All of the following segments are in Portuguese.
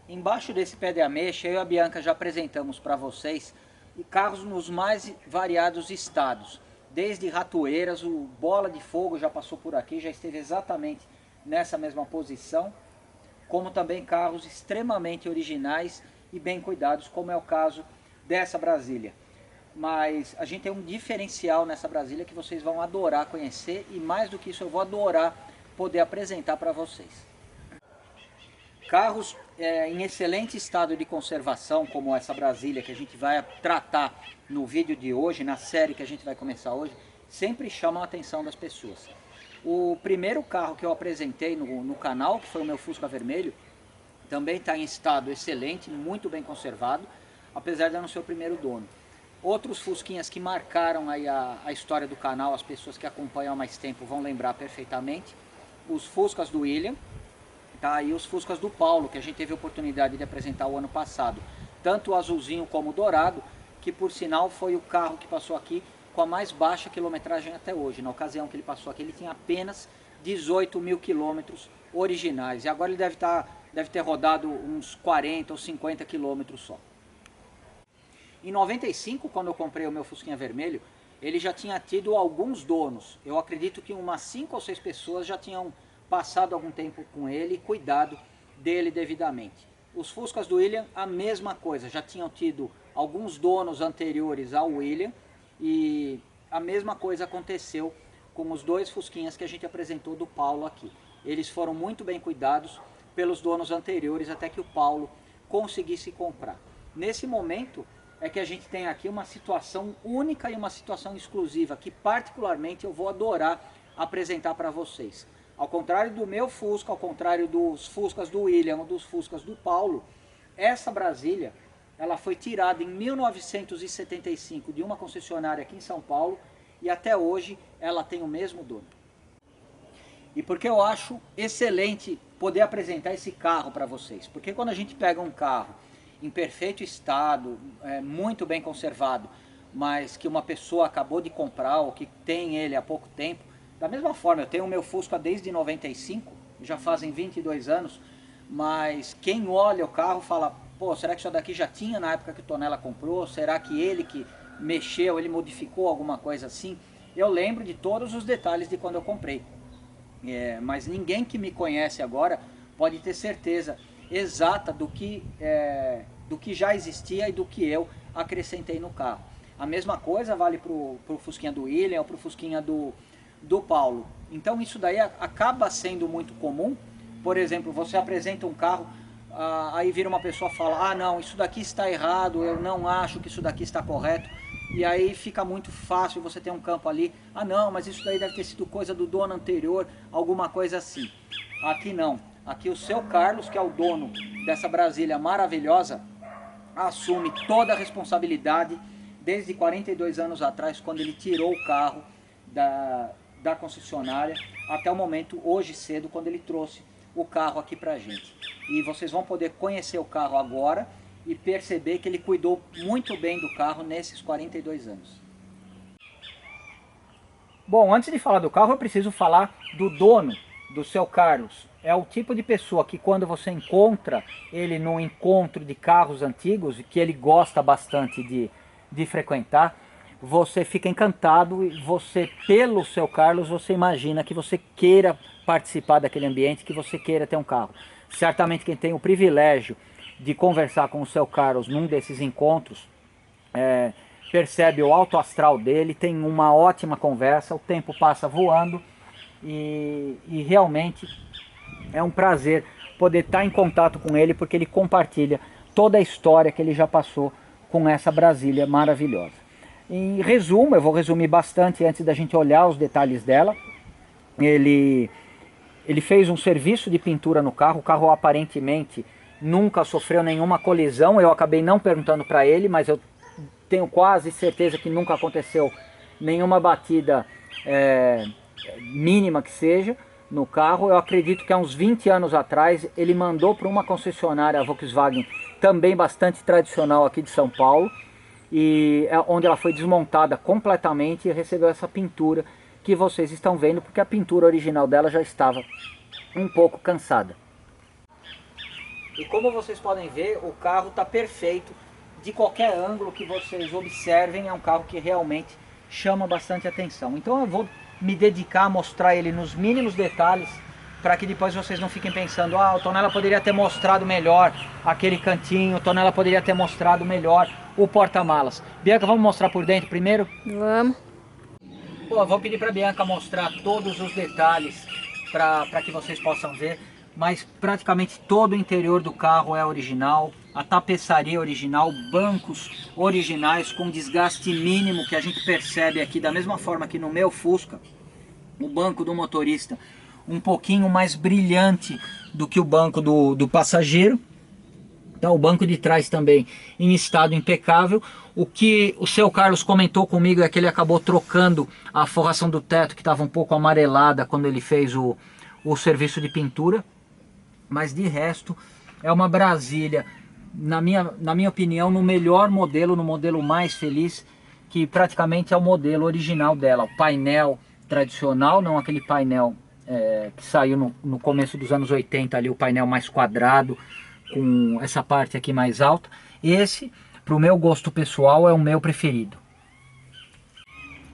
Embaixo desse pé de ameixa, eu e a Bianca já apresentamos para vocês carros nos mais variados estados. Desde ratoeiras, o Bola de Fogo já passou por aqui, já esteve exatamente nessa mesma posição, como também carros extremamente originais e bem cuidados, como é o caso dessa Brasília. Mas a gente tem um diferencial nessa Brasília que vocês vão adorar conhecer, e mais do que isso eu vou adorar poder apresentar para vocês. Carros em excelente estado de conservação, como essa Brasília que a gente vai tratar no vídeo de hoje, na série que a gente vai começar hoje, sempre chamam a atenção das pessoas. O primeiro carro que eu apresentei no canal, que foi o meu Fusca vermelho, também está em estado excelente, muito bem conservado, apesar de não ser o primeiro dono. Outros Fusquinhas que marcaram aí a história do canal, as pessoas que acompanham há mais tempo vão lembrar perfeitamente, os Fuscas do William, tá? E os Fuscas do Paulo, que a gente teve a oportunidade de apresentar o ano passado, tanto o azulzinho como o dourado, que por sinal foi o carro que passou aqui com a mais baixa quilometragem até hoje. Na ocasião que ele passou aqui, ele tinha apenas 18 mil quilômetros originais, e agora ele deve ter rodado uns 40 ou 50 quilômetros só. Em 95, quando eu comprei o meu Fusquinha vermelho, ele já tinha tido alguns donos. Eu acredito que umas 5 ou 6 pessoas já tinham passado algum tempo com ele e cuidado dele devidamente. Os Fuscas do William, a mesma coisa, já tinham tido alguns donos anteriores ao William, e a mesma coisa aconteceu com os dois Fusquinhas que a gente apresentou do Paulo aqui. Eles foram muito bem cuidados pelos donos anteriores até que o Paulo conseguisse comprar. Nesse momento é que a gente tem aqui uma situação única e uma situação exclusiva que particularmente eu vou adorar apresentar para vocês. Ao contrário do meu Fusca, ao contrário dos Fuscas do William ou dos Fuscas do Paulo, essa Brasília ela foi tirada em 1975 de uma concessionária aqui em São Paulo, e até hoje ela tem o mesmo dono. E porque eu acho excelente poder apresentar esse carro para vocês, porque quando a gente pega um carro em perfeito estado, muito bem conservado, mas que uma pessoa acabou de comprar ou que tem ele há pouco tempo, da mesma forma, eu tenho o meu Fusca desde 95, já fazem 22 anos, mas quem olha o carro fala, pô, será que isso daqui já tinha na época que o Tonella comprou? Será que ele que mexeu, ele modificou alguma coisa assim? Eu lembro de todos os detalhes de quando eu comprei. Mas ninguém que me conhece agora pode ter certeza exata do que já existia e do que eu acrescentei no carro. A mesma coisa vale para o Fusquinha do William ou para o Fusquinha do Paulo. Então isso daí acaba sendo muito comum. Por exemplo, você apresenta um carro, aí vira uma pessoa e fala, ah não, isso daqui está errado, eu não acho que isso daqui está correto. E aí fica muito fácil, você ter um campo ali, ah não, mas isso daí deve ter sido coisa do dono anterior, alguma coisa assim. Aqui não, aqui o seu Carlos, que é o dono dessa Brasília maravilhosa, assume toda a responsabilidade desde 42 anos atrás, quando ele tirou o carro da concessionária, até o momento, hoje cedo, quando ele trouxe o carro aqui pra gente. E vocês vão poder conhecer o carro agora e perceber que ele cuidou muito bem do carro nesses 42 anos. Bom, antes de falar do carro, eu preciso falar do dono, do seu Carlos. É o tipo de pessoa que quando você encontra ele num encontro de carros antigos, que ele gosta bastante de frequentar, você fica encantado e você, pelo seu Carlos, você imagina que você queira participar daquele ambiente, que você queira ter um carro. Certamente quem tem o privilégio de conversar com o seu Carlos num desses encontros, percebe o alto astral dele, tem uma ótima conversa, o tempo passa voando e realmente é um prazer poder estar em contato com ele, porque ele compartilha toda a história que ele já passou com essa Brasília maravilhosa. Em resumo, eu vou resumir bastante antes da gente olhar os detalhes dela. Ele fez um serviço de pintura no carro, o carro aparentemente nunca sofreu nenhuma colisão, eu acabei não perguntando para ele, mas eu tenho quase certeza que nunca aconteceu nenhuma batida mínima que seja no carro. Eu acredito que há uns 20 anos atrás ele mandou para uma concessionária Volkswagen, também bastante tradicional aqui de São Paulo, e onde ela foi desmontada completamente e recebeu essa pintura que vocês estão vendo, porque a pintura original dela já estava um pouco cansada. E como vocês podem ver, o carro está perfeito. De qualquer ângulo que vocês observem, é um carro que realmente chama bastante atenção. Então eu vou me dedicar a mostrar ele nos mínimos detalhes, para que depois vocês não fiquem pensando, ah, o Tonella poderia ter mostrado melhor aquele cantinho, o Tonella poderia ter mostrado melhor o porta-malas. Bianca, vamos mostrar por dentro primeiro? Vamos. Bom, eu vou pedir para a Bianca mostrar todos os detalhes para que vocês possam ver, mas praticamente todo o interior do carro é original, a tapeçaria original, bancos originais com desgaste mínimo que a gente percebe aqui, da mesma forma que no meu Fusca, o banco do motorista um pouquinho mais brilhante do que o banco do passageiro. Então, o banco de trás também em estado impecável. O que o seu Carlos comentou comigo é que ele acabou trocando a forração do teto, que estava um pouco amarelada quando ele fez o serviço de pintura. Mas de resto, é uma Brasília, na minha opinião, no melhor modelo, no modelo mais feliz, que praticamente é o modelo original dela. O painel tradicional, não aquele painel que saiu no começo dos anos 80, ali o painel mais quadrado, com essa parte aqui mais alta. Esse, para o meu gosto pessoal, é o meu preferido.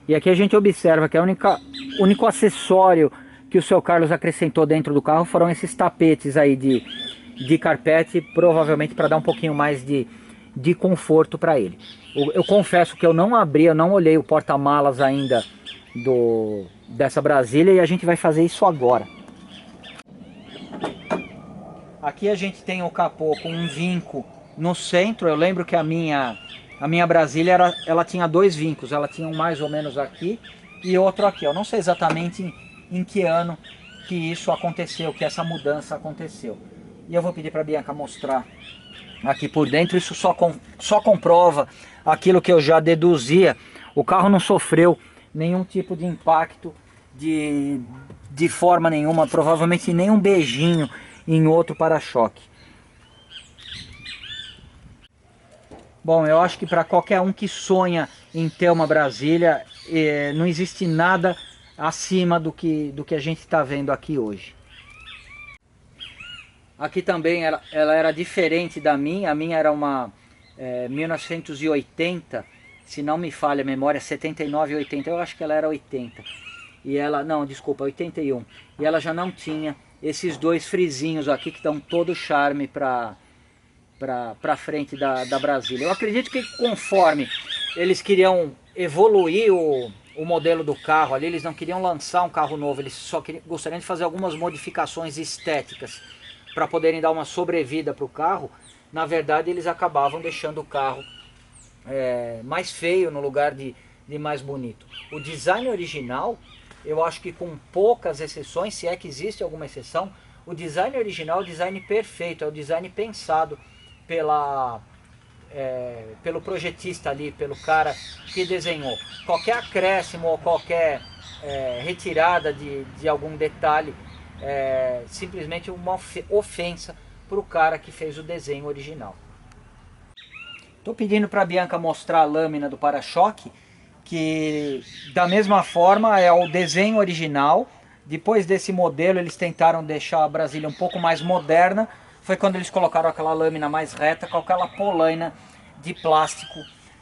E aqui a gente observa que o único acessório que o seu Carlos acrescentou dentro do carro foram esses tapetes aí de carpete, provavelmente para dar um pouquinho mais de conforto para ele. Eu confesso que eu não abri, eu não olhei o porta-malas ainda dessa Brasília, e a gente vai fazer isso agora. Aqui a gente tem o capô com um vinco no centro. Eu lembro que a minha Brasília ela tinha dois vincos, ela tinha um mais ou menos aqui e outro aqui. Eu não sei exatamente em que ano que isso aconteceu, que essa mudança aconteceu. E eu vou pedir para a Bianca mostrar aqui por dentro. Isso só comprova aquilo que eu já deduzia. O carro não sofreu nenhum tipo de impacto de forma nenhuma, provavelmente nem um beijinho em outro para-choque. Bom, eu acho que para qualquer um que sonha em ter uma Brasília, não existe nada acima do que a gente está vendo aqui hoje. Aqui também ela era diferente da minha. A minha era uma 1980, se não me falha a memória, 79 e 80, eu acho que ela era 80. E ela, não, desculpa, 81. E ela já não tinha esses dois frisinhos aqui que dão todo o charme para frente da Brasília. Eu acredito que conforme eles queriam evoluir o modelo do carro ali, eles não queriam lançar um carro novo, eles só gostariam de fazer algumas modificações estéticas para poderem dar uma sobrevida para o carro. Na verdade, eles acabavam deixando o carro mais feio no lugar de mais bonito. O design original, eu acho que com poucas exceções, se é que existe alguma exceção, o design original é o design perfeito, é o design pensado pelo projetista ali, pelo cara que desenhou. Qualquer acréscimo ou qualquer retirada de algum detalhe é simplesmente uma ofensa para o cara que fez o desenho original. Estou pedindo para a Bianca mostrar a lâmina do para-choque, que da mesma forma é o desenho original. Depois desse modelo eles tentaram deixar a Brasília um pouco mais moderna. Foi quando eles colocaram aquela lâmina mais reta com aquela polaina de plástico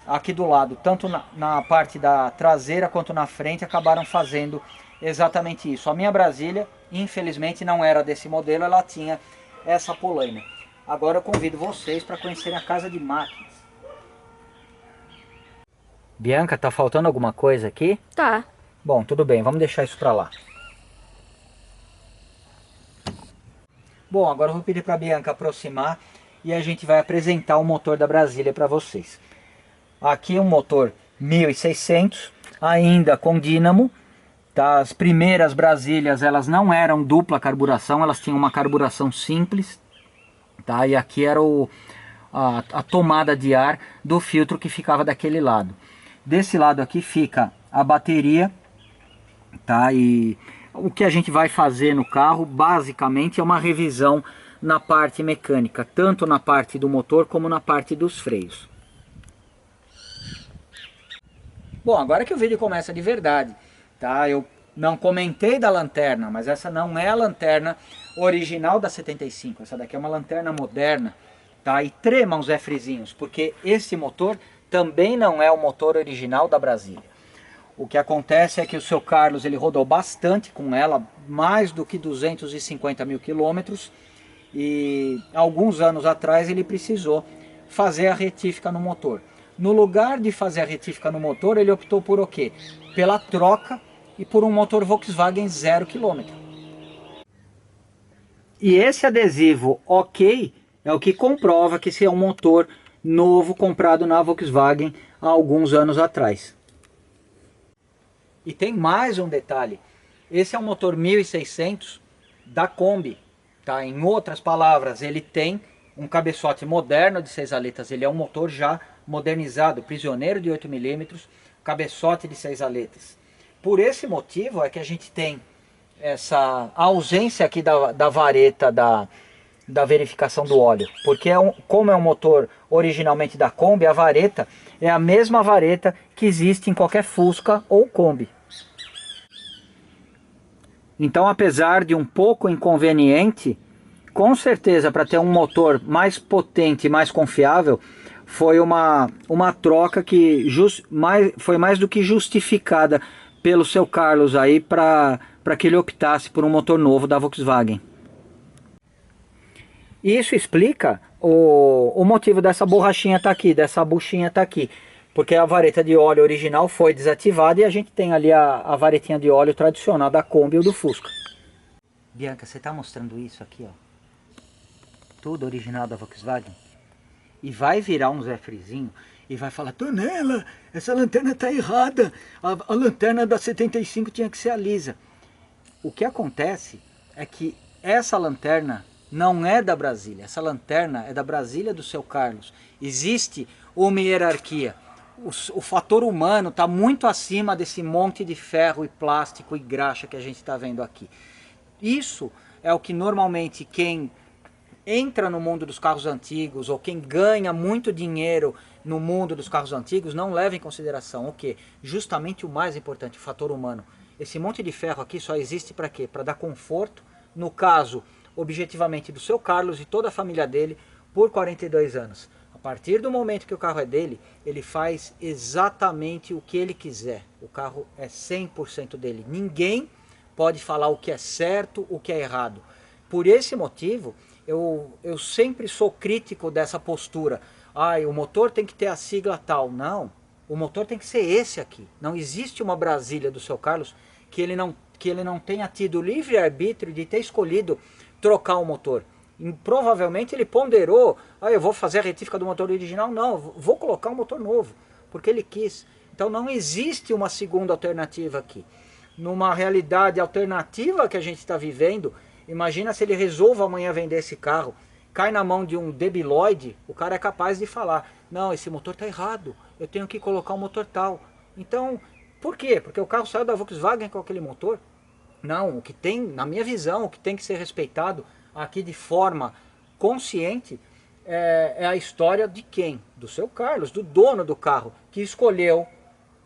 aqui do lado. Tanto na parte da traseira quanto na frente acabaram fazendo exatamente isso. A minha Brasília, infelizmente, não era desse modelo, ela tinha essa polaina. Agora eu convido vocês para conhecerem a Casa de Máquinas. Bianca, tá faltando alguma coisa aqui? Tá. Bom, tudo bem, vamos deixar isso para lá. Bom, agora eu vou pedir para a Bianca aproximar e a gente vai apresentar o motor da Brasília para vocês. Aqui um motor 1600, ainda com dínamo. Tá? As primeiras Brasílias elas não eram dupla carburação, elas tinham uma carburação simples. Tá? E aqui era a tomada de ar do filtro que ficava daquele lado. Desse lado aqui fica a bateria, tá? E o que a gente vai fazer no carro basicamente é uma revisão na parte mecânica, tanto na parte do motor como na parte dos freios. Bom, agora que o vídeo começa de verdade, tá? Eu não comentei da lanterna, mas essa não é a lanterna original da 75, essa daqui é uma lanterna moderna, tá? E trema os Zé Frizinhos, porque esse motor também não é o motor original da Brasília. O que acontece é que o seu Carlos ele rodou bastante com ela, mais do que 250 mil quilômetros, e alguns anos atrás ele precisou fazer a retífica no motor. No lugar de fazer a retífica no motor, ele optou por o quê? Pela troca e por um motor Volkswagen 0 km. E esse adesivo OK é o que comprova que esse é um motor novo comprado na Volkswagen há alguns anos atrás. E tem mais um detalhe, esse é um motor 1600 da Kombi, tá? Em outras palavras, ele tem um cabeçote moderno de 6 aletas, ele é um motor já modernizado, prisioneiro de 8 mm, cabeçote de 6 aletas. Por esse motivo é que a gente tem essa ausência aqui da vareta da verificação do óleo, porque como é um motor originalmente da Kombi, a vareta é a mesma vareta que existe em qualquer Fusca ou Kombi. Então, apesar de um pouco inconveniente, com certeza para ter um motor mais potente e mais confiável, foi uma troca que foi mais do que justificada pelo seu Carlos aí para que ele optasse por um motor novo da Volkswagen. E isso explica o motivo dessa borrachinha tá aqui, dessa buchinha tá aqui. Porque a vareta de óleo original foi desativada e a gente tem ali a varetinha de óleo tradicional da Kombi ou do Fusca. Bianca, você está mostrando isso aqui, ó. Tudo original da Volkswagen. E vai virar um Zé Frizinho e vai falar: Tonela, essa lanterna tá errada. A lanterna da 75 tinha que ser a lisa. O que acontece é que essa lanterna não é da Brasília. Essa lanterna é da Brasília do seu Carlos. Existe uma hierarquia. O fator humano está muito acima desse monte de ferro e plástico e graxa que a gente está vendo aqui. Isso é o que normalmente quem entra no mundo dos carros antigos ou quem ganha muito dinheiro no mundo dos carros antigos não leva em consideração. O quê? Justamente o mais importante, o fator humano. Esse monte de ferro aqui só existe para quê? Para dar conforto, no caso, objetivamente, do seu Carlos e toda a família dele por 42 anos. A partir do momento que o carro é dele, ele faz exatamente o que ele quiser. O carro é 100% dele. Ninguém pode falar o que é certo, o que é errado. Por esse motivo, eu sempre sou crítico dessa postura. O motor tem que ter a sigla tal. Não, o motor tem que ser esse aqui. Não existe uma Brasília do seu Carlos que ele não tenha tido livre-arbítrio de ter escolhido trocar o motor. E provavelmente ele ponderou: eu vou fazer a retífica do motor original? Não, vou colocar um motor novo, porque ele quis. Então não existe uma segunda alternativa aqui. Numa realidade alternativa que a gente está vivendo, imagina se ele resolva amanhã vender esse carro, cai na mão de um debilóide, o cara é capaz de falar: não, esse motor está errado, eu tenho que colocar um motor tal. Então, por quê? Porque o carro saiu da Volkswagen com aquele motor? Não, o que tem, na minha visão, o que tem que ser respeitado aqui de forma consciente é a história de quem? Do seu Carlos, do dono do carro, que escolheu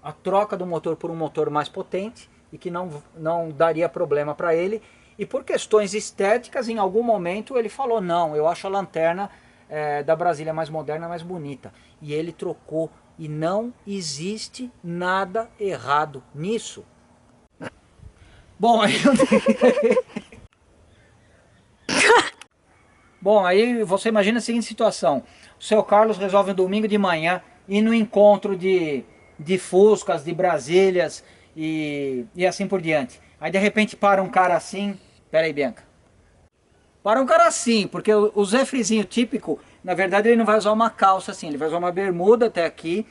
a troca do motor por um motor mais potente e que não daria problema para ele. E por questões estéticas, em algum momento ele falou: não, eu acho a lanterna da Brasília mais moderna, mais bonita. E ele trocou, e não existe nada errado nisso. Bom, aí você imagina a seguinte situação: o seu Carlos resolve um domingo de manhã ir no encontro de Fuscas, de Brasílias e assim por diante. Aí de repente para um cara assim. Pera aí, Bianca. Para um cara assim, porque o Zé Frizinho típico, na verdade ele não vai usar uma calça assim, ele vai usar uma bermuda até aqui,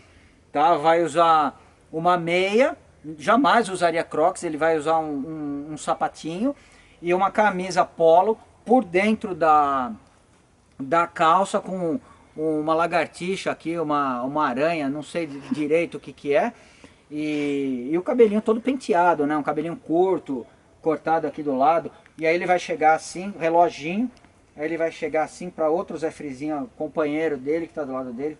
tá? Vai usar uma meia, jamais usaria Crocs, ele vai usar um sapatinho e uma camisa polo por dentro da calça com uma lagartixa aqui, uma aranha, não sei direito o que é, e o cabelinho todo penteado, né? Um cabelinho curto, cortado aqui do lado. E aí ele vai chegar assim, reloginho, aí ele vai chegar assim para outro Zé Frizinho, companheiro dele que está do lado dele.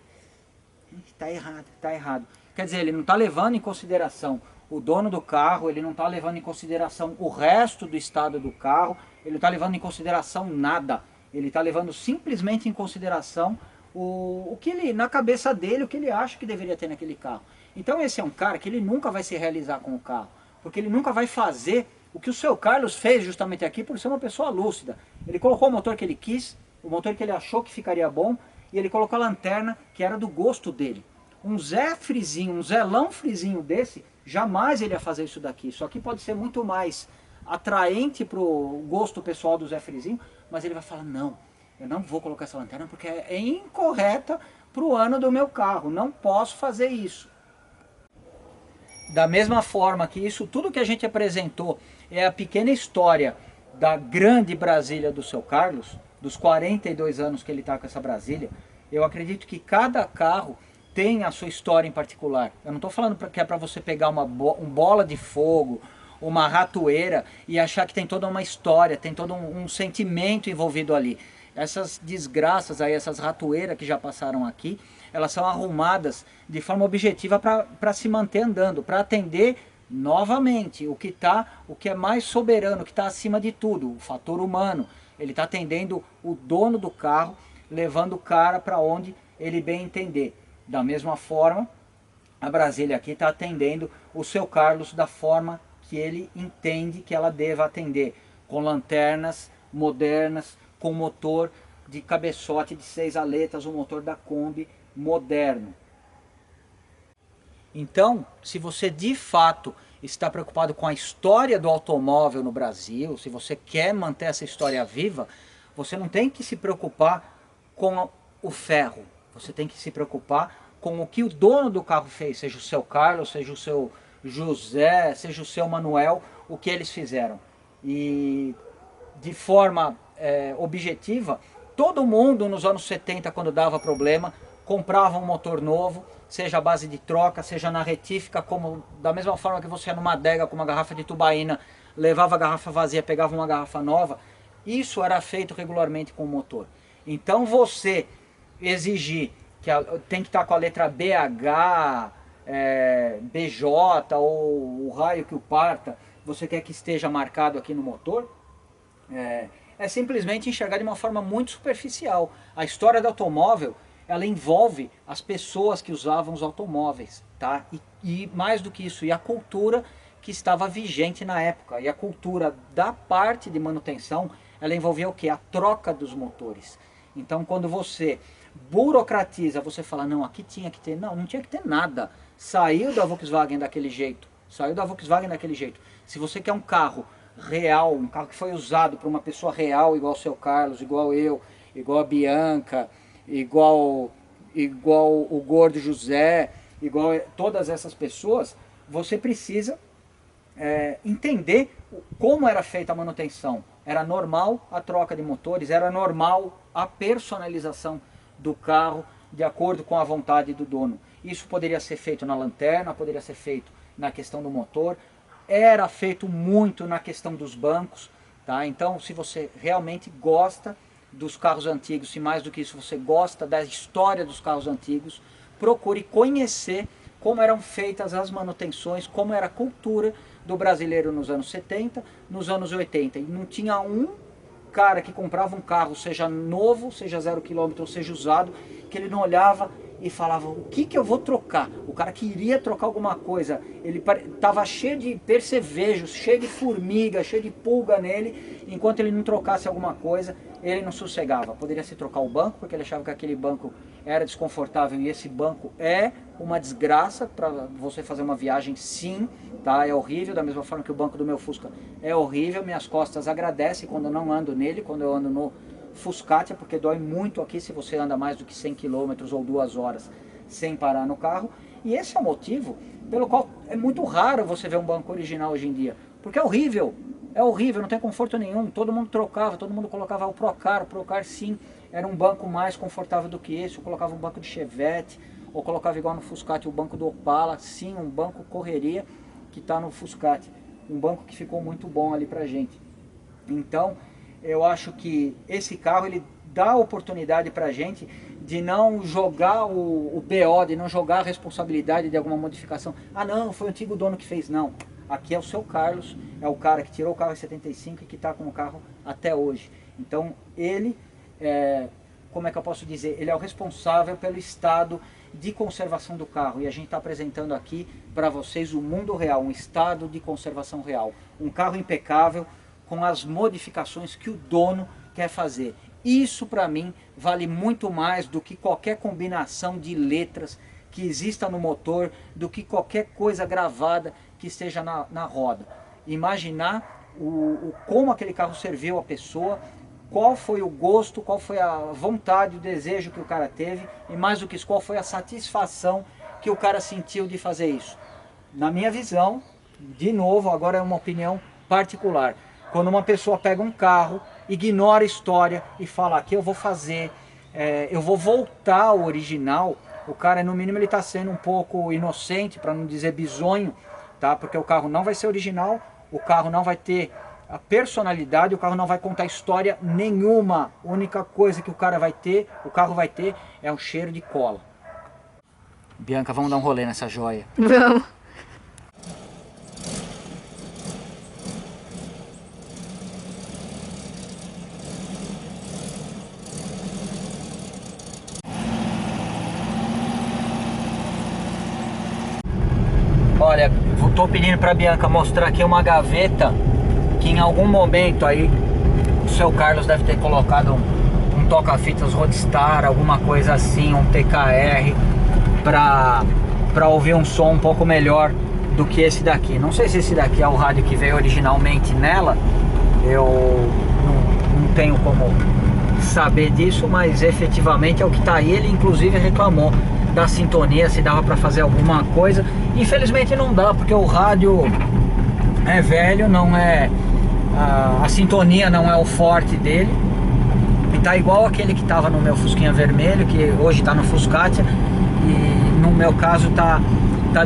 Tá errado, tá errado. Quer dizer, ele não está levando em consideração o dono do carro, ele não está levando em consideração o resto do estado do carro, ele não está levando em consideração nada. Ele está levando simplesmente em consideração o que ele, na cabeça dele, o que ele acha que deveria ter naquele carro. Então esse é um cara que ele nunca vai se realizar com o carro, porque ele nunca vai fazer o que o seu Carlos fez justamente aqui por ser uma pessoa lúcida. Ele colocou o motor que ele quis, o motor que ele achou que ficaria bom, e ele colocou a lanterna que era do gosto dele. Um Zé frizinho, um Zelão frizinho desse, jamais ele ia fazer isso daqui. Isso aqui pode ser muito mais atraente para o gosto pessoal do Zé frizinho, mas ele vai falar, não, eu não vou colocar essa lanterna porque é incorreta para o ano do meu carro, não posso fazer isso. Da mesma forma que isso tudo que a gente apresentou é a pequena história da grande Brasília do seu Carlos, dos 42 anos que ele está com essa Brasília, eu acredito que cada carro tem a sua história em particular. Eu não estou falando que é para você pegar uma bola de fogo, uma ratoeira e achar que tem toda uma história, tem todo um sentimento envolvido ali. Essas desgraças aí, essas ratoeiras que já passaram aqui, elas são arrumadas de forma objetiva para se manter andando, para atender novamente o que é mais soberano, o que está acima de tudo, o fator humano. Ele está atendendo o dono do carro, levando o cara para onde ele bem entender. Da mesma forma, a Brasília aqui está atendendo o seu Carlos da forma que ele entende que ela deva atender, com lanternas modernas, com motor de cabeçote de 6 aletas, o motor da Kombi moderno. Então, se você de fato está preocupado com a história do automóvel no Brasil, se você quer manter essa história viva, você não tem que se preocupar com o ferro, você tem que se preocupar com o que o dono do carro fez, seja o seu Carlos, seja o seu José, seja o seu Manuel, o que eles fizeram. E de forma objetiva, todo mundo nos anos 70, quando dava problema, comprava um motor novo, seja à base de troca, seja na retífica, como da mesma forma que você ia numa adega com uma garrafa de tubaína, levava a garrafa vazia, pegava uma garrafa nova, isso era feito regularmente com o motor. Então você exigir que tem que estar com a letra BH, BJ ou o raio que o parta, você quer que esteja marcado aqui no motor, é simplesmente enxergar de uma forma muito superficial. A história do automóvel, ela envolve as pessoas que usavam os automóveis, tá? E mais do que isso, e a cultura que estava vigente na época. E a cultura da parte de manutenção, ela envolvia o quê? A troca dos motores. Então quando você burocratiza, você fala, não, aqui tinha que ter, não tinha que ter nada. Saiu da Volkswagen daquele jeito, saiu da Volkswagen daquele jeito. Se você quer um carro real, um carro que foi usado por uma pessoa real, igual o seu Carlos, igual eu, igual a Bianca, igual o Gordo José, igual todas essas pessoas, você precisa entender como era feita a manutenção. Era normal a troca de motores, era normal a personalização do carro de acordo com a vontade do dono. Isso poderia ser feito na lanterna, poderia ser feito na questão do motor, era feito muito na questão dos bancos, tá? Então, se você realmente gosta dos carros antigos, se mais do que isso você gosta da história dos carros antigos, procure conhecer como eram feitas as manutenções, como era a cultura do brasileiro nos anos 70, nos anos 80. E não tinha um cara que comprava um carro, seja novo, seja 0 km, seja usado, que ele não olhava e falava, o que eu vou trocar? O cara queria trocar alguma coisa, ele estava cheio de percevejos, cheio de formiga, cheio de pulga nele, enquanto ele não trocasse alguma coisa, ele não sossegava. Poderia se trocar o banco, porque ele achava que aquele banco era desconfortável, e esse banco é uma desgraça para você fazer uma viagem, sim, tá? É horrível, da mesma forma que o banco do meu Fusca é horrível, minhas costas agradecem quando eu não ando nele, quando eu ando no Fuscatia, porque dói muito aqui se você anda mais do que 100 km ou 2 horas sem parar no carro. E esse é o motivo pelo qual é muito raro você ver um banco original hoje em dia, porque é horrível, não tem conforto nenhum. Todo mundo trocava, todo mundo colocava o Procar sim, era um banco mais confortável do que esse. Eu colocava um banco de Chevette, ou colocava igual no Fuscatia o banco do Opala, sim, um banco correria que está no Fuscatia, um banco que ficou muito bom ali pra gente. Então eu acho que esse carro ele dá a oportunidade pra gente de não jogar o BO, de não jogar a responsabilidade de alguma modificação. Ah não, foi o antigo dono que fez, não. Aqui é o seu Carlos, é o cara que tirou o carro em 75 e que está com o carro até hoje. Então ele, como é que eu posso dizer, ele é o responsável pelo estado de conservação do carro. E a gente está apresentando aqui para vocês o mundo real, um estado de conservação real. Um carro impecável, com as modificações que o dono quer fazer. Isso para mim vale muito mais do que qualquer combinação de letras que exista no motor, do que qualquer coisa gravada que esteja na roda. Imaginar como aquele carro serviu a pessoa, qual foi o gosto, qual foi a vontade, o desejo que o cara teve, e mais do que isso, qual foi a satisfação que o cara sentiu de fazer isso. Na minha visão, de novo, agora é uma opinião particular, quando uma pessoa pega um carro, ignora a história e fala, aqui eu vou fazer, eu vou voltar ao original, o cara, no mínimo, ele está sendo um pouco inocente, para não dizer bizonho, tá? Porque o carro não vai ser original, o carro não vai ter a personalidade, o carro não vai contar história nenhuma. A única coisa que o carro vai ter é um cheiro de cola. Bianca, vamos dar um rolê nessa joia. Vamos. Olha, estou pedindo para a Bianca mostrar aqui uma gaveta que em algum momento aí o seu Carlos deve ter colocado um toca-fitas Roadstar, alguma coisa assim, um TKR, para ouvir um som um pouco melhor do que esse daqui. Não sei se esse daqui é o rádio que veio originalmente nela, eu não tenho como saber disso, mas efetivamente é o que está aí. Ele inclusive reclamou da sintonia, se dava para fazer alguma coisa. Infelizmente não dá, porque o rádio é velho, não é a sintonia não é o forte dele, e tá igual aquele que estava no meu Fusquinha vermelho, que hoje está no Fuscatia, e no meu caso tá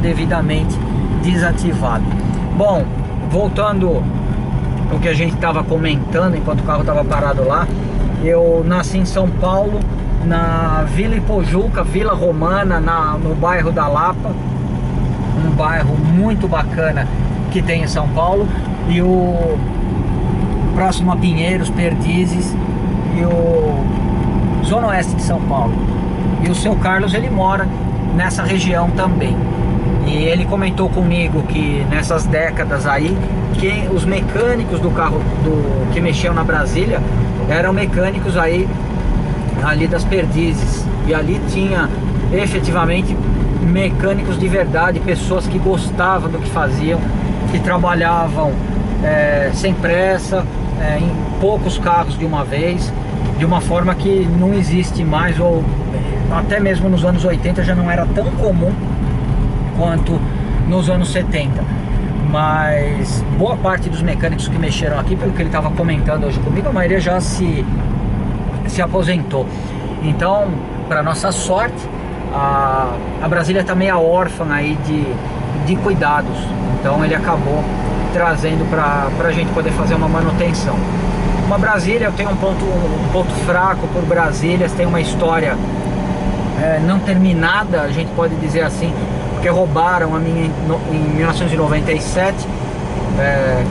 devidamente desativado. Bom, voltando ao que a gente estava comentando enquanto o carro estava parado lá, eu nasci em São Paulo, na Vila Ipojuca, Vila Romana, no bairro da Lapa, um bairro muito bacana que tem em São Paulo, e o próximo a Pinheiros, Perdizes e o Zona Oeste de São Paulo. E o seu Carlos, ele mora nessa região também, e ele comentou comigo que nessas décadas aí, que os mecânicos do carro que mexiam na Brasília eram mecânicos aí ali das Perdizes, e ali tinha efetivamente mecânicos de verdade, pessoas que gostavam do que faziam, que trabalhavam sem pressa, em poucos carros de uma vez, de uma forma que não existe mais, ou até mesmo nos anos 80 já não era tão comum quanto nos anos 70. Mas boa parte dos mecânicos que mexeram aqui, pelo que ele estava comentando hoje comigo, a maioria já se aposentou. Então, para nossa sorte, a Brasília está meio órfã aí de cuidados. Então ele acabou trazendo para a gente poder fazer uma manutenção. Uma Brasília, eu tenho um ponto fraco por Brasílias, tem uma história não terminada, a gente pode dizer assim, porque roubaram a minha em 1997.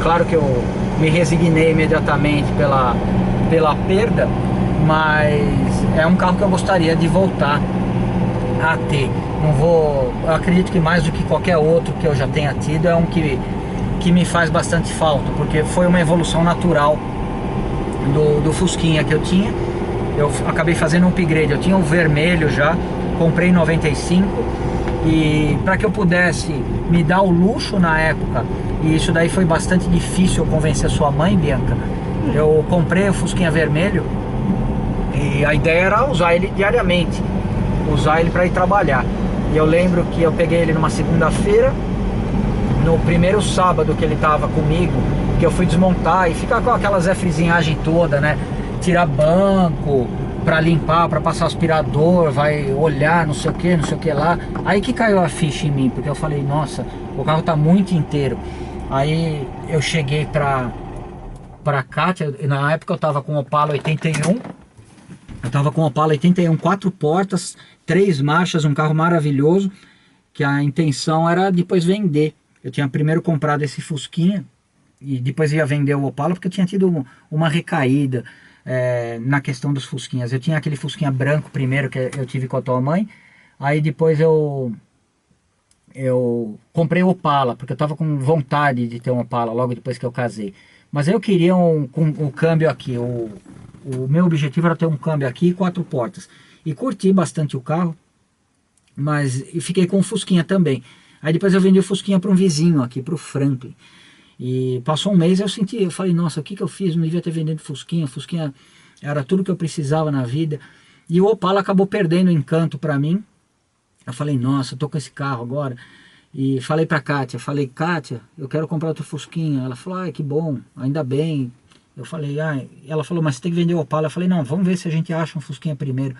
Claro que eu me resignei imediatamente pela perda, mas é um carro que eu gostaria de voltar a ter. Eu acredito que mais do que qualquer outro que eu já tenha tido, é um que me faz bastante falta, porque foi uma evolução natural do Fusquinha que eu tinha. Eu acabei fazendo um upgrade, eu tinha o vermelho já, comprei em 95, e para que eu pudesse me dar o luxo na época, e isso daí foi bastante difícil eu convencer a sua mãe, Bianca, eu comprei o Fusquinha vermelho, e a ideia era usar ele diariamente, usar ele para ir trabalhar. E eu lembro que eu peguei ele numa segunda-feira, no primeiro sábado que ele tava comigo, que eu fui desmontar e ficar com aquela zefrizinhagem toda, né? Tirar banco para limpar, para passar aspirador, vai olhar, não sei o que lá. Aí que caiu a ficha em mim, porque eu falei, nossa, o carro tá muito inteiro. Aí eu cheguei pra Kátia, na época eu tava com o Opala 81. Eu tava com o Opala 81, 4 portas, 3 marchas, um carro maravilhoso, que a intenção era depois vender Eu tinha primeiro comprado esse Fusquinha e depois ia vender o Opala porque eu tinha tido uma recaída na questão dos Fusquinhas. Eu tinha aquele Fusquinha branco primeiro que eu tive com a tua mãe, aí depois eu comprei o Opala, porque eu tava com vontade de ter um Opala logo depois que eu casei. Mas eu queria um câmbio aqui, o meu objetivo era ter um câmbio aqui e 4 portas. E curti bastante o carro, mas e fiquei com o Fusquinha também. Aí depois eu vendi o Fusquinha para um vizinho aqui, para o Franklin. E passou um mês eu falei, nossa, o que eu fiz? Não devia ter vendido Fusquinha. Fusquinha era tudo que eu precisava na vida. E o Opala acabou perdendo o encanto para mim. Eu falei, nossa, eu tô com esse carro agora. E falei pra Kátia, Kátia, eu quero comprar outro Fusquinha. Ela falou, ah, que bom, ainda bem. Eu falei, ah, ela falou, mas você tem que vender o Opala. Eu falei, não, vamos ver se a gente acha um Fusquinha primeiro.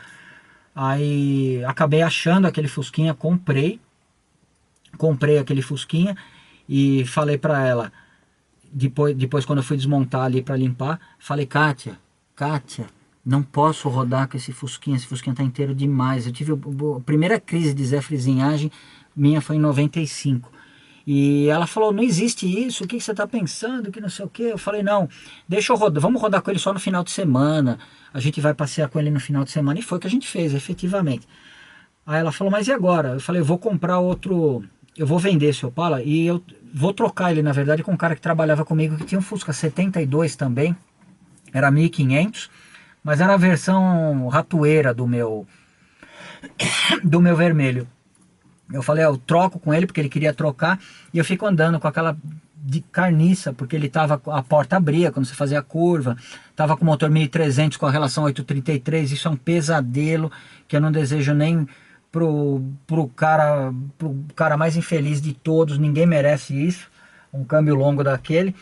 Aí acabei achando aquele Fusquinha, comprei aquele Fusquinha e falei pra ela, depois quando eu fui desmontar ali pra limpar, falei, Kátia, não posso rodar com esse Fusquinha tá inteiro demais. Eu tive a primeira crise de zefrizinhagem minha foi em 95. E ela falou, não existe isso, o que você está pensando, que não sei o que. Eu falei, não, deixa eu rodar, vamos rodar com ele só no final de semana. A gente vai passear com ele no final de semana. E foi o que a gente fez, efetivamente. Aí ela falou, mas e agora? Eu falei, eu vou comprar outro, eu vou vender esse Opala e eu vou trocar ele, na verdade, com um cara que trabalhava comigo, que tinha um Fusca 72 também, era 1500, mas era a versão ratoeira do meu vermelho. Eu falei, eu troco com ele porque ele queria trocar e eu fico andando com aquela de carniça, porque ele tava, a porta abria quando você fazia a curva, tava com o motor 1300 com a relação 833, isso é um pesadelo que eu não desejo nem pro cara mais infeliz de todos, ninguém merece isso, um câmbio longo daquele.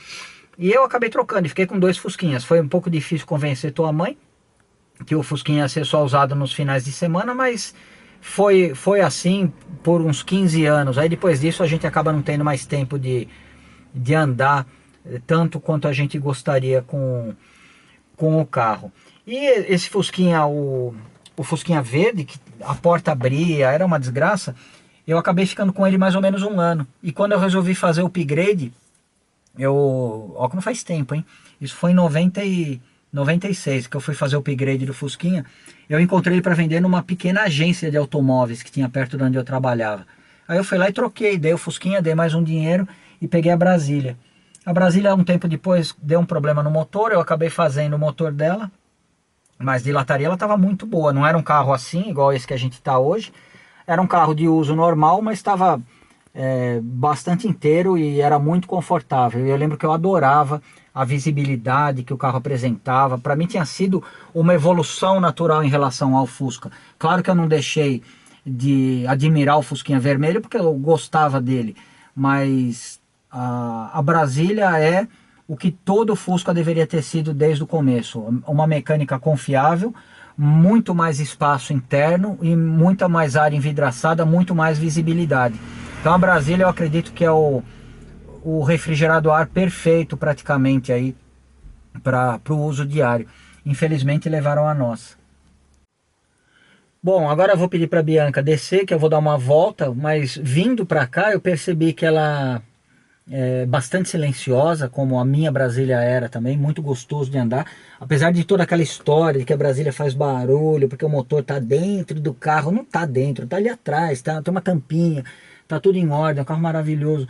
E eu acabei trocando e fiquei com 2 Fusquinhas. Foi um pouco difícil convencer tua mãe que o Fusquinha ia ser só usado nos finais de semana, mas foi assim por uns 15 anos. Aí depois disso a gente acaba não tendo mais tempo de andar tanto quanto a gente gostaria com o carro. E esse Fusquinha, o Fusquinha verde, que a porta abria, era uma desgraça, eu acabei ficando com ele mais ou menos um ano. E quando eu resolvi fazer o upgrade, ó, como faz tempo, hein? Isso foi em 96 que eu fui fazer o upgrade do Fusquinha. Eu encontrei ele para vender numa pequena agência de automóveis que tinha perto de onde eu trabalhava. Aí eu fui lá e troquei, dei o Fusquinha, dei mais um dinheiro e peguei a Brasília. A Brasília, um tempo depois, deu um problema no motor, eu acabei fazendo o motor dela, mas de lataria ela estava muito boa. Não era um carro assim, igual esse que a gente está hoje. Era um carro de uso normal, mas estava bastante inteiro e era muito confortável. Eu lembro que eu adorava a visibilidade que o carro apresentava. Para mim tinha sido uma evolução natural em relação ao Fusca. Claro que eu não deixei de admirar o Fusquinha vermelho porque eu gostava dele, mas a Brasília é o que todo Fusca deveria ter sido desde o começo. Uma mecânica confiável, muito mais espaço interno e muita mais área envidraçada, muito mais visibilidade. Então a Brasília eu acredito que é o refrigerado ar perfeito praticamente aí para o uso diário. Infelizmente levaram a nossa. Bom, agora eu vou pedir para a Bianca descer, que eu vou dar uma volta, mas vindo para cá eu percebi que ela é bastante silenciosa, como a minha Brasília era também, muito gostoso de andar, apesar de toda aquela história de que a Brasília faz barulho, porque o motor está dentro do carro, não está dentro, está ali atrás, tem uma tampinha, tá tudo em ordem, é um carro maravilhoso.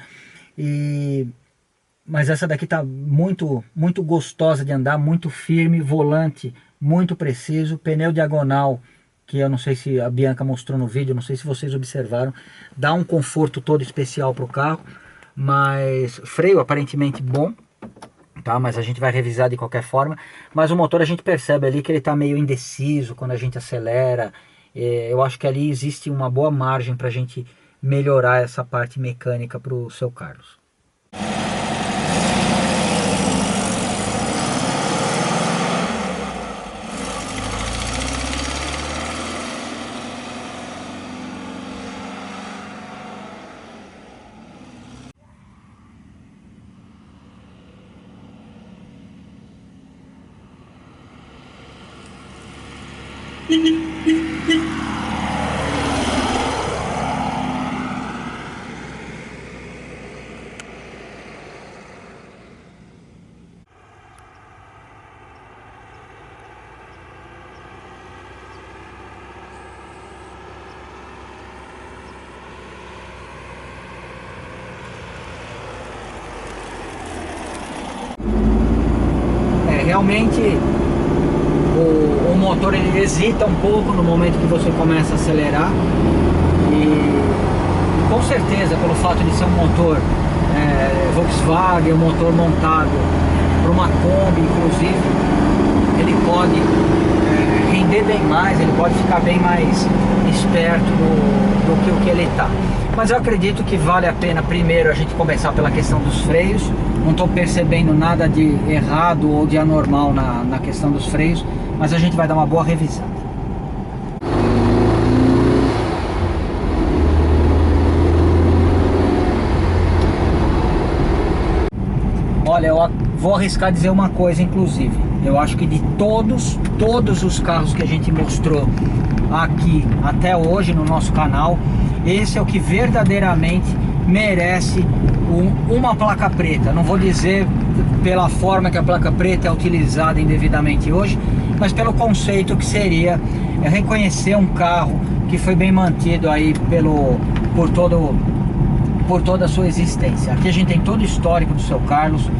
Mas essa daqui tá muito gostosa de andar, muito firme, volante muito preciso, pneu diagonal, que eu não sei se a Bianca mostrou no vídeo, não sei se vocês observaram, dá um conforto todo especial para o carro, mas freio aparentemente bom, tá? Mas a gente vai revisar de qualquer forma. Mas o motor a gente percebe ali que ele tá meio indeciso quando a gente acelera. Eu acho que ali existe uma boa margem para a gente melhorar essa parte mecânica para o seu Carlos. realmente o motor ele hesita um pouco no momento que você começa a acelerar, e com certeza pelo fato de ser um motor Volkswagen, um motor montado para uma Kombi, inclusive, ele pode render bem mais, ele pode ficar bem mais esperto do que o que ele está. Mas eu acredito que vale a pena primeiro a gente começar pela questão dos freios. Não estou percebendo nada de errado ou de anormal na questão dos freios, mas a gente vai dar uma boa revisada. Olha, eu vou arriscar dizer uma coisa, inclusive. Eu acho que de todos os carros que a gente mostrou aqui até hoje no nosso canal, esse é o que verdadeiramente merece uma placa preta. Não vou dizer pela forma que a placa preta é utilizada indevidamente hoje, mas pelo conceito que seria reconhecer um carro que foi bem mantido aí por toda a sua existência. Aqui a gente tem todo o histórico do seu Carlos,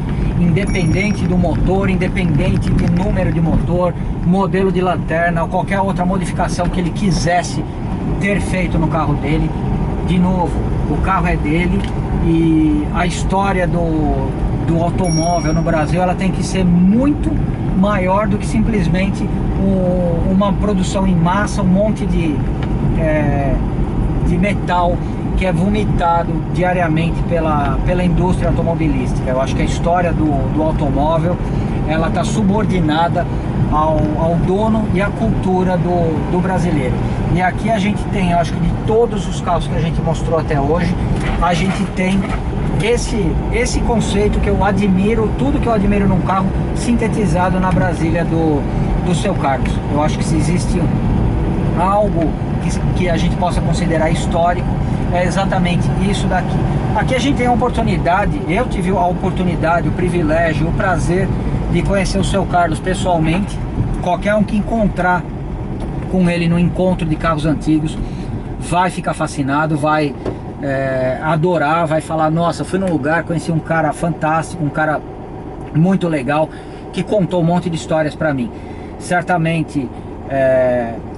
independente do motor, independente do número de motor, modelo de lanterna ou qualquer outra modificação que ele quisesse ter feito no carro dele. De novo, o carro é dele, e a história do automóvel no Brasil, ela tem que ser muito maior do que simplesmente uma produção em massa, um monte de metal que é vomitado diariamente pela indústria automobilística. Eu acho que a história do automóvel, ela está subordinada ao dono e à cultura do brasileiro. E aqui a gente tem, eu acho que de todos os carros que a gente mostrou até hoje, a gente tem esse conceito que eu admiro, tudo que eu admiro num carro sintetizado na Brasília do seu Carlos. Eu acho que se existe algo que a gente possa considerar histórico, é exatamente isso daqui. Aqui a gente tem a oportunidade, eu tive a oportunidade, o privilégio, o prazer de conhecer o seu Carlos pessoalmente. Qualquer um que encontrar com ele no encontro de carros antigos vai ficar fascinado, vai adorar, vai falar: nossa, fui num lugar, conheci um cara fantástico, um cara muito legal, que contou um monte de histórias para mim. Certamente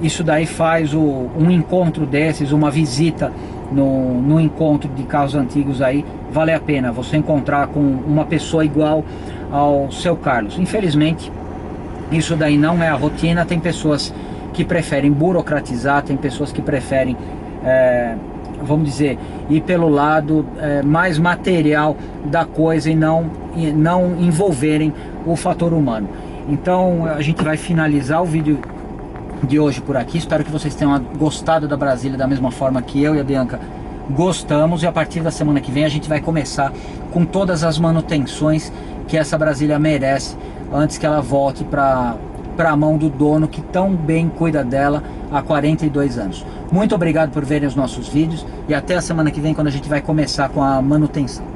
isso daí faz um encontro desses, uma visita no encontro de carros antigos aí, vale a pena você encontrar com uma pessoa igual ao seu Carlos. Infelizmente isso daí não é a rotina. Tem pessoas que preferem burocratizar, tem pessoas que preferem vamos dizer, ir pelo lado mais material da coisa e não envolverem o fator humano. Então a gente vai finalizar o vídeo de hoje por aqui. Espero que vocês tenham gostado da Brasília da mesma forma que eu e a Bianca gostamos, e a partir da semana que vem a gente vai começar com todas as manutenções que essa Brasília merece, antes que ela volte para a mão do dono que tão bem cuida dela há 42 anos. Muito obrigado por verem os nossos vídeos, e até a semana que vem, quando a gente vai começar com a manutenção.